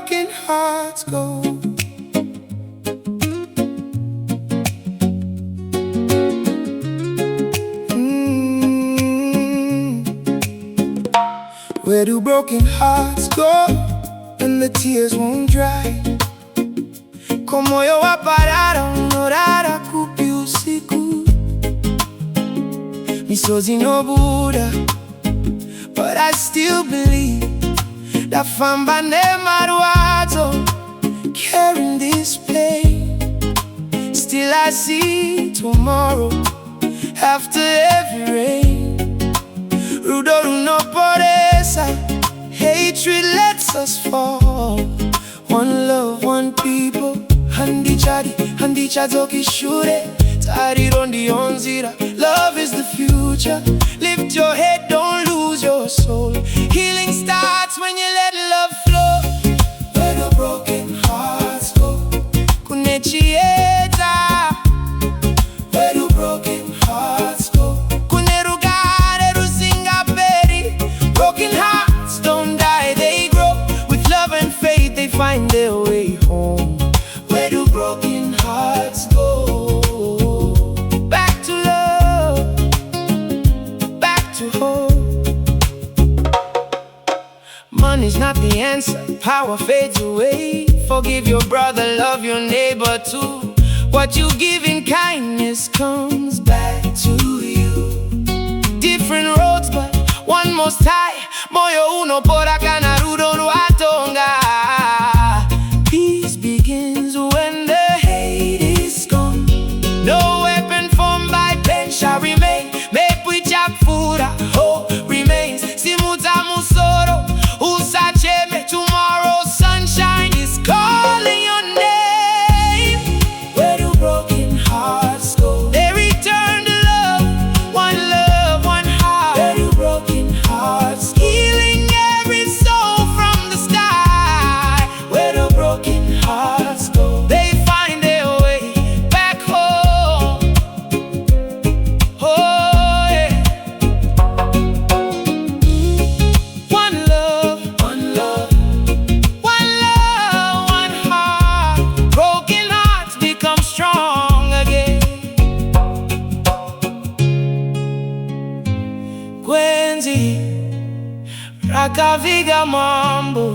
broken hearts go. Where do broken hearts go when the tears won't dry? Como yo voy a parar a orar a kupi usiku? Misozi no Buddha, but I still believe that famba ne maruato carrying this pain. Still I see tomorrow after every rain. Rudo no poresa, hatred lets us fall. One love, one people. Handi chazoki shure, tari rondi onzira. Love is the future. Lift your head, don't lose your soul. Healing starts when you let love flow. Where the broken hearts go, kunechieta. Where do broken hearts go, kunerugare rusinga peri. Broken hearts don't die, they grow. With love and faith they find their way home. Where do broken hearts go? Back to love, back to hope. Money's not the answer, power fades away. Forgive your brother, love your neighbor too. What you give in kindness comes back to you. Different roads but one most high. Moyo uno por acá na rudo ruatonga. Peace begins when the hate is gone. No weapon formed by pen shall remain. Make we chop food, hope remains. Simuta musoro, usacheme. Tomorrow sunshine is calling your name. Where do broken hearts go? They return to love, one heart. Where do broken hearts go? Healing every soul from the sky. Where do broken hearts go? They find their way back home. Oh yeah. One love, one love, one love, one heart. Broken hearts become strong again. Gwenzi Rakaviga Mambo.